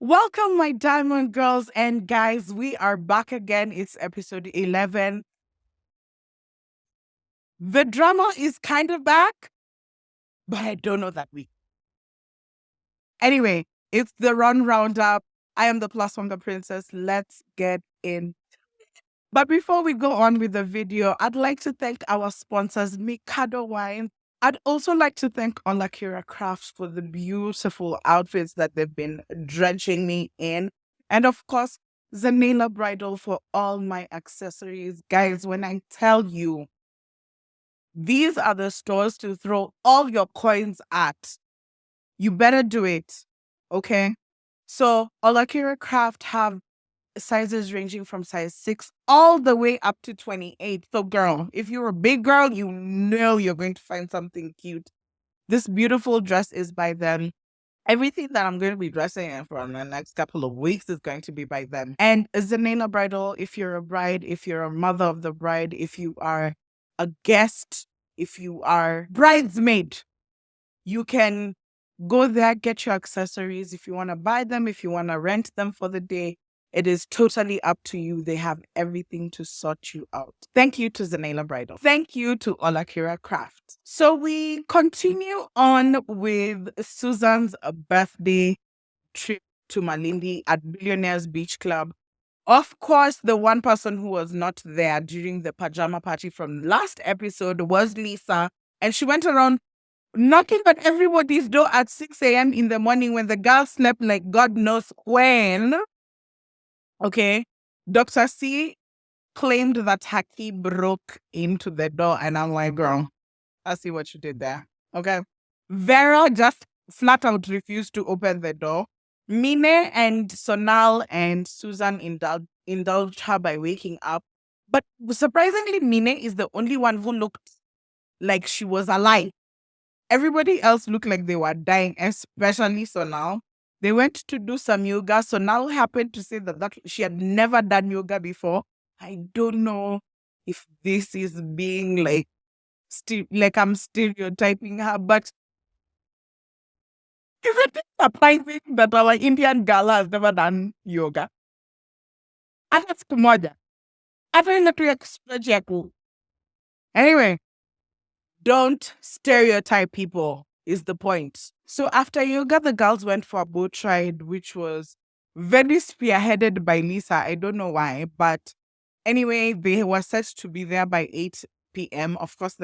Welcome, my diamond girls and guys. We are back again. It's episode 11. The drama is kind of back, but I don't know that week. Anyway, it's the RHON Roundup. I am the plus one, the princess. Let's get in. But before we go on with the video, I'd like to thank our sponsors, Mikado Wine. I'd also like to thank Olakira Crafts for the beautiful outfits that they've been drenching me in. And of course, Zenayla Bridal for all my accessories. Guys, when I tell you, these are the stores to throw all your coins at. You better do it. Okay? So Olakira Craft have sizes ranging from size 6 all the way up to 28. So girl, if you're a big girl, you know you're going to find something cute. This beautiful dress is by them. Everything that I'm going to be dressing in for the next couple of weeks is going to be by them. And Zenayla Bridal, if you're a bride, if you're a mother of the bride, if you are a guest, if you are bridesmaid, you can go there, get your accessories. If you want to buy them, if you want to rent them for the day, it is totally up to you. They have everything to sort you out. Thank you to Zenayla Bridal. Thank you to Olakira Craft. So we continue on with Susan's birthday trip to Malindi at Billionaires Beach Club. Of course, the one person who was not there during the pajama party from last episode was Lisa. And she went around knocking at everybody's door at 6 a.m. in the morning when the girl slept like God knows when. Okay. Dr. C claimed that her key broke into the door, and I'm like, girl, I see what you did there. Okay. Vera just flat out refused to open the door. Mine and Sonal and Susan indulged her by waking up. But surprisingly, Mine is the only one who looked like she was alive. Everybody else looked like they were dying, especially Sonal. They went to do some yoga. Sonal happened to say that she had never done yoga before. I don't know if this is being like I'm stereotyping her, but isn't it surprising that our Indian gala has never done yoga? And that's kumoja. Hata ile tu ya stretch ya ku. Anyway, don't stereotype people is the point. So after yoga, the girls went for a boat ride, which was very spearheaded by Lisa. I don't know why, but anyway, they were set to be there by 8 p.m. Of course,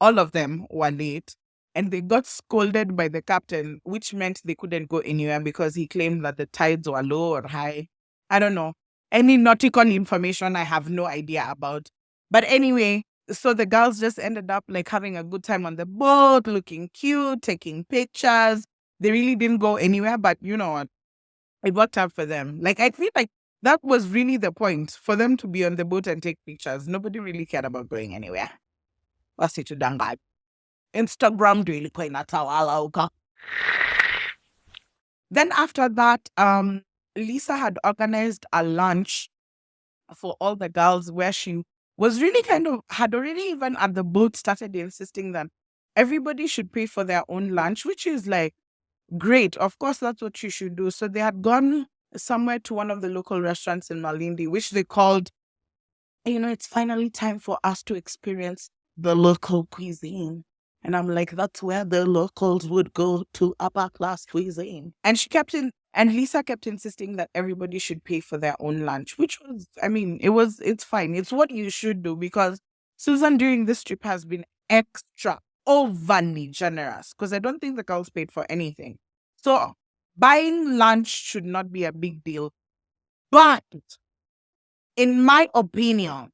all of them were late. And they got scolded by the captain, which meant they couldn't go anywhere because he claimed that the tides were low or high. I don't know. Any nautical information I have no idea about. But anyway, so the girls just ended up like having a good time on the boat, looking cute, taking pictures. They really didn't go anywhere, but you know what? It worked out for them. Like, I feel like that was really the point, for them to be on the boat and take pictures. Nobody really cared about going anywhere. Wasitudanga. Instagram really quite natawala. Then after that, Lisa had organized a lunch for all the girls where she was really had already even at the boat started insisting that everybody should pay for their own lunch, which is like great. Of course, that's what you should do. So they had gone somewhere to one of the local restaurants in Malindi, which they called, it's finally time for us to experience the local cuisine. And I'm like, that's where the locals would go to upper class cuisine. And Lisa kept insisting that everybody should pay for their own lunch, which was, it's fine. It's what you should do because Susan during this trip has been extra overly generous because I don't think the girls paid for anything. So buying lunch should not be a big deal. But in my opinion,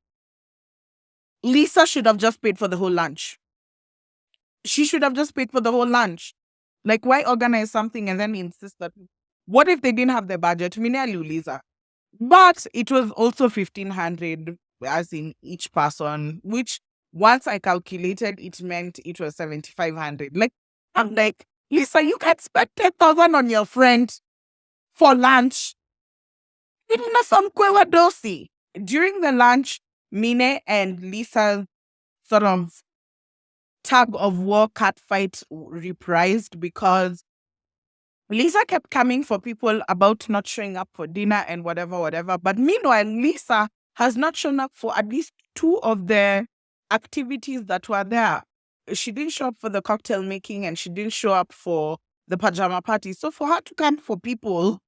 Lisa should have just paid for the whole lunch. She should have just paid for the whole lunch. Like, why organize something and then insist that, what if they didn't have the budget? Lisa. But it was also 1,500 as in each person, which once I calculated, it meant it was 7,500. Like, I'm like, Lisa, you can spend 10,000 on your friend for lunch. During the lunch, Mine and Lisa sort of tug of war cat fight reprised because Lisa kept coming for people about not showing up for dinner and whatever, whatever. But meanwhile, Lisa has not shown up for at least two of the activities that were there. She didn't show up for the cocktail making and she didn't show up for the pajama party. So for her to come for people.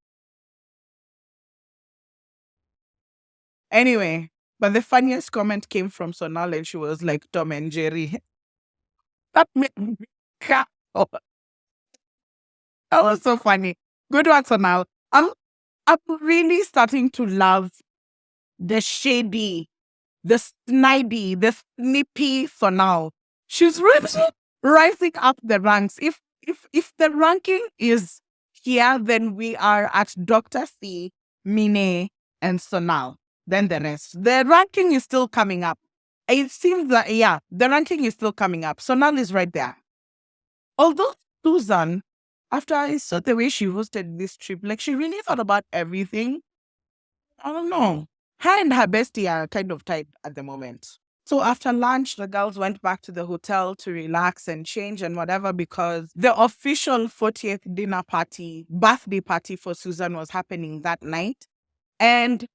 Anyway, but the funniest comment came from Sonal and she was like Tom and Jerry. That made me crack up. That was so funny. Good one, Sonal. I'm really starting to love the shady, the snidey, the snippy Sonal. She's really rising up the ranks. If the ranking is here, then we are at Dr. C, Mine, and Sonal. Then the rest. The ranking is still coming up. It seems that, yeah, the ranking is still coming up. Sonal is right there. Although Susan, after I saw the way she hosted this trip, like she really thought about everything. I don't know. Her and her bestie are kind of tight at the moment. So after lunch, the girls went back to the hotel to relax and change and whatever because the official 40th birthday party for Susan was happening that night. And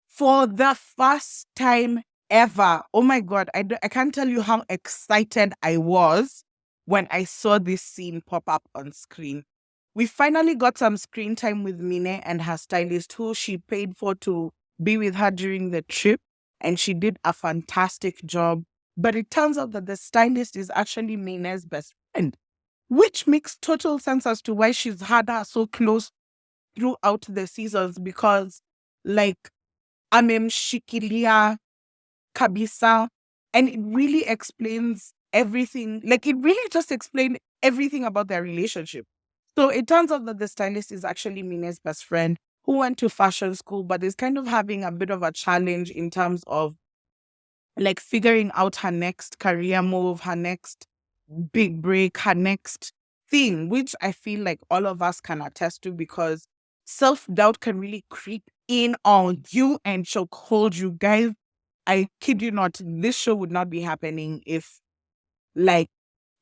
for the first time ever, oh my God, I can't tell you how excited I was when I saw this scene pop up on screen. We finally got some screen time with Mine and her stylist, who she paid for to be with her during the trip. And she did a fantastic job. But it turns out that the stylist is actually Mine's best friend, which makes total sense as to why she's had her so close throughout the seasons because, like, amemshikilia kabisa, and it really explains everything. Like, it really just explained everything about their relationship. So it turns out that the stylist is actually Mine's best friend who went to fashion school, but is kind of having a bit of a challenge in terms of like figuring out her next career move, her next big break, her next thing, which I feel like all of us can attest to because self-doubt can really creep in on you and chokehold you. Guys, I kid you not, this show would not be happening if like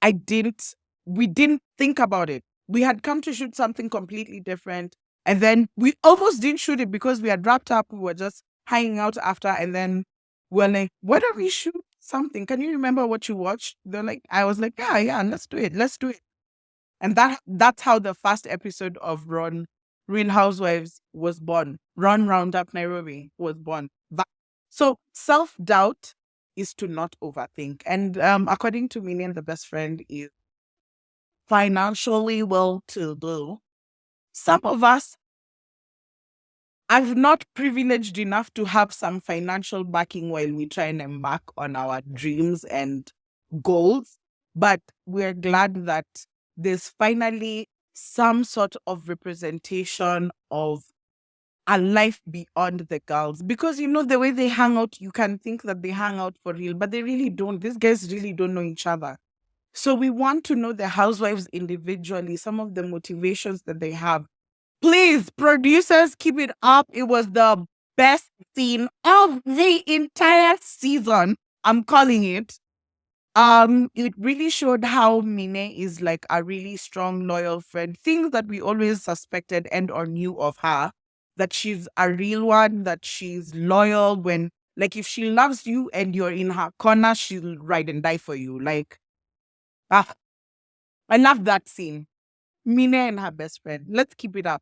we didn't think about it. We had come to shoot something completely different. And then we almost didn't shoot it because we had wrapped up. We were just hanging out after. And then we're like, why don't we shoot something? Can you remember what you watched? They're like, I was like, yeah, let's do it. Let's do it. And that's how the first episode of Real Housewives was born. RHON Roundup Nairobi was born. So self-doubt is to not overthink. And according to Minion, the best friend is financially well-to-do. Some of us are not privileged enough to have some financial backing while we try and embark on our dreams and goals. But we're glad that there's finally some sort of representation of a life beyond the girls. Because, you know, the way they hang out, you can think that they hang out for real, but they really don't. These guys really don't know each other. So we want to know the housewives individually, some of the motivations that they have. Please, producers, keep it up. It was the best scene of the entire season. I'm calling it. It really showed how Mine is like a really strong, loyal friend. Things that we always suspected and or knew of her. That she's a real one, that she's loyal when, like, if she loves you and you're in her corner, she'll ride and die for you. Like, I love that scene. Mine and her best friend. Let's keep it up.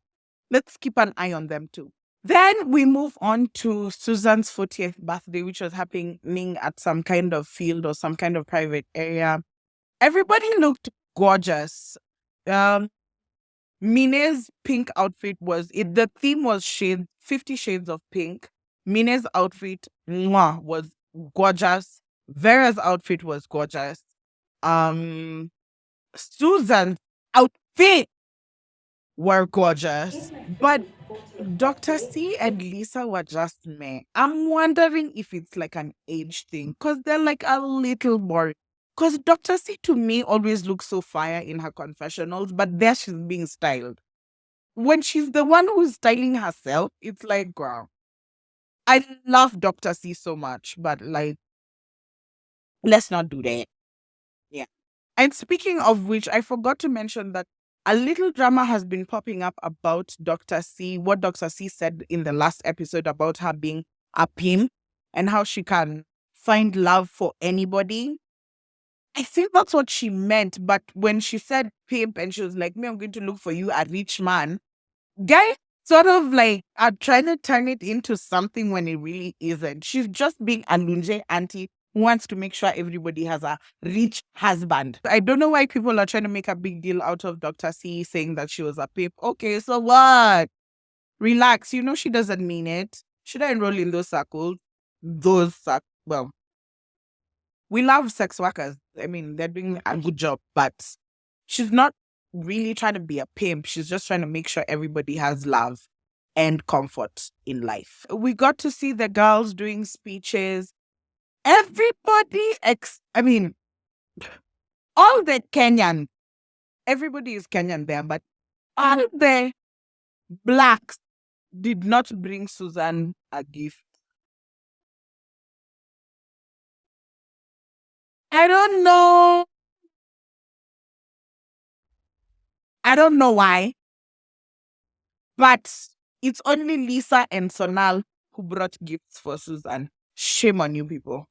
Let's keep an eye on them too. Then we move on to Susan's 40th birthday, which was happening at some kind of field or some kind of private area. Everybody looked gorgeous. Mine's pink outfit the theme was 50 shades of pink. Mine's outfit was gorgeous. Vera's outfit was gorgeous. Susan's outfit were gorgeous. But Dr. C and Lisa were just meh. I'm wondering if it's like an age thing because they're like a little boring. Because Dr. C to me always looks so fire in her confessionals, but there she's being styled. When she's the one who's styling herself, it's like, girl, I love Dr. C so much, but like, let's not do that. Yeah. And speaking of which, I forgot to mention that A little drama has been popping up about Dr. C, what Dr. C said in the last episode about her being a pimp and how she can find love for anybody. I think that's what she meant. But when she said pimp and she was like, me, I'm going to look for you a rich man, guy sort of like are trying to turn it into something when it really isn't. She's just being a lunge auntie who wants to make sure everybody has a rich husband. I don't know why people are trying to make a big deal out of Dr. C saying that she was a pimp. Okay, so what? Relax. You know she doesn't mean it. Should I enroll in those circles? Well, we love sex workers. I mean, they're doing a good job, but she's not really trying to be a pimp. She's just trying to make sure everybody has love and comfort in life. We got to see the girls doing speeches. Everybody, I mean, all the Kenyan, everybody is Kenyan there, but all the blacks did not bring Susan a gift. I don't know. I don't know why, but it's only Lisa and Sonal who brought gifts for Susan. Shame on you people.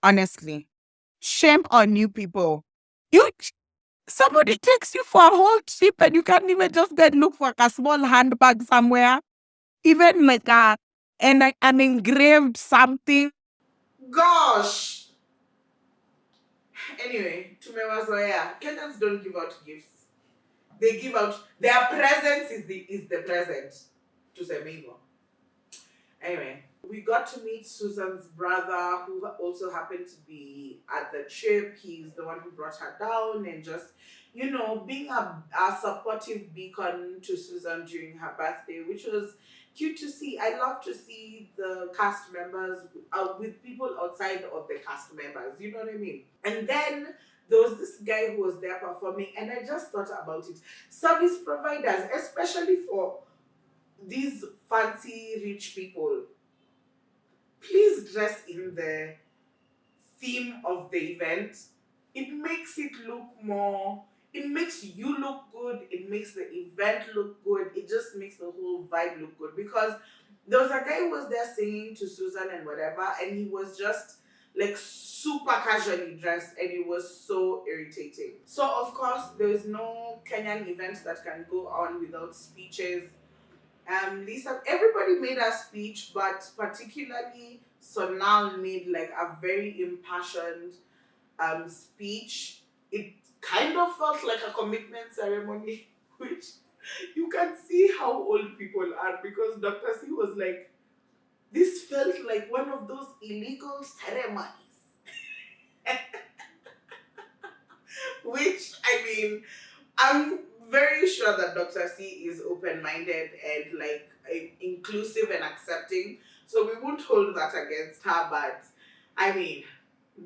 Honestly. Shame on you people. You somebody takes you for a whole trip and you can't even just go and look for a small handbag somewhere. Even like an engraved something. Gosh. Anyway, tumewazoea. Kenyans don't give out gifts. They give out their presence is the present to Zenayla. Anyway, we got to meet Susan's brother, who also happened to be at the trip. He's the one who brought her down and just, being a supportive beacon to Susan during her birthday, which was cute to see. I love to see the cast members with people outside of the cast members. You know what I mean? And then there was this guy who was there performing, and I just thought about it. Service providers, especially for these fancy rich people, please dress in the theme of the event. It makes it look more, it makes you look good, it makes the event look good, it just makes the whole vibe look good. Because there was a guy who was there singing to Susan and whatever, and he was just like super casually dressed, and it was so irritating. So of course there is no Kenyan event that can go on without speeches. Lisa, everybody made a speech, but particularly Sonal made like a very impassioned speech. It kind of felt like a commitment ceremony, which you can see how old people are, because Dr. C was like, this felt like one of those illegal ceremonies. Which, I mean, I'm very sure that Dr. C is open-minded and like inclusive and accepting. So we won't hold that against her, but I mean,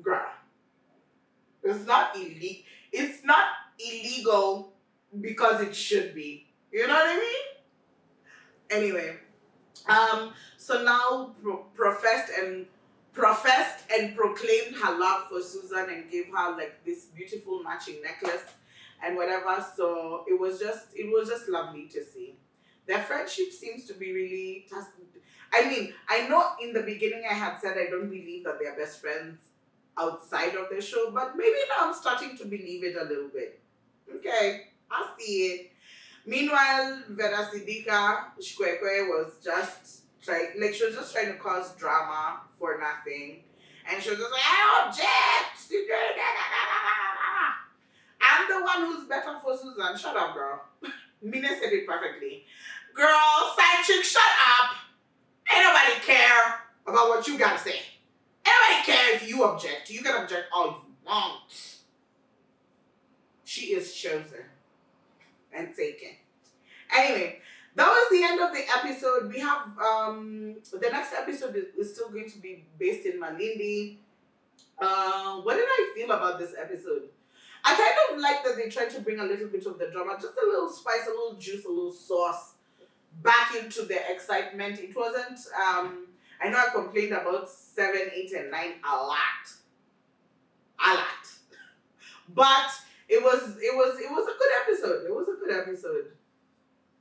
girl, it's not illegal. It's not illegal because it should be. You know what I mean? Anyway, so now professed and proclaimed her love for Susan and gave her like this beautiful matching necklace and whatever. So it was just lovely to see. Their friendship seems to be really. I mean, I know in the beginning I had said I don't believe that they're best friends outside of the show, but maybe now I'm starting to believe it a little bit. Okay, I see it. Meanwhile, Vera Sidika Shkwekwe was just she was just trying to cause drama for nothing. And she was just like, I object! I'm the one who's better for Susan. Shut up, girl. Mina said it perfectly. Girl, side chick, shut up! Ain't nobody care about what you gotta say. Ain't nobody care if you object. You can object all you want. She is chosen and taken. Anyway, that was the end of the episode. We have the next episode is still going to be based in Malindi. What did I feel about this episode? I kind of like that they tried to bring a little bit of the drama, just a little spice, a little juice, a little sauce back into the excitement. It wasn't I know I complained about 7, 8, and 9 a lot. But It was a good episode. It was a good episode.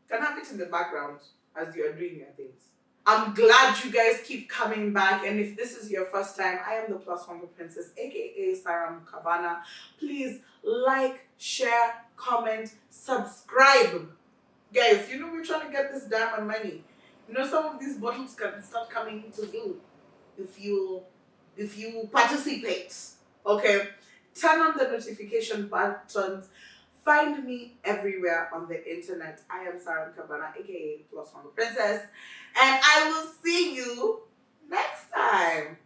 Can have it in the background as you're doing your things. I'm glad you guys keep coming back. And if this is your first time, I am the Plus Wanga Princess, aka Sarah Mukabana. Please like, share, comment, subscribe. Guys, you know we're trying to get this diamond money. You know some of these bottles can start coming into view if you participate. Okay. Turn on the notification buttons. Find me everywhere on the internet. I am Sarah Mukabana, aka Plus Wanga Princess. And I will see you next time.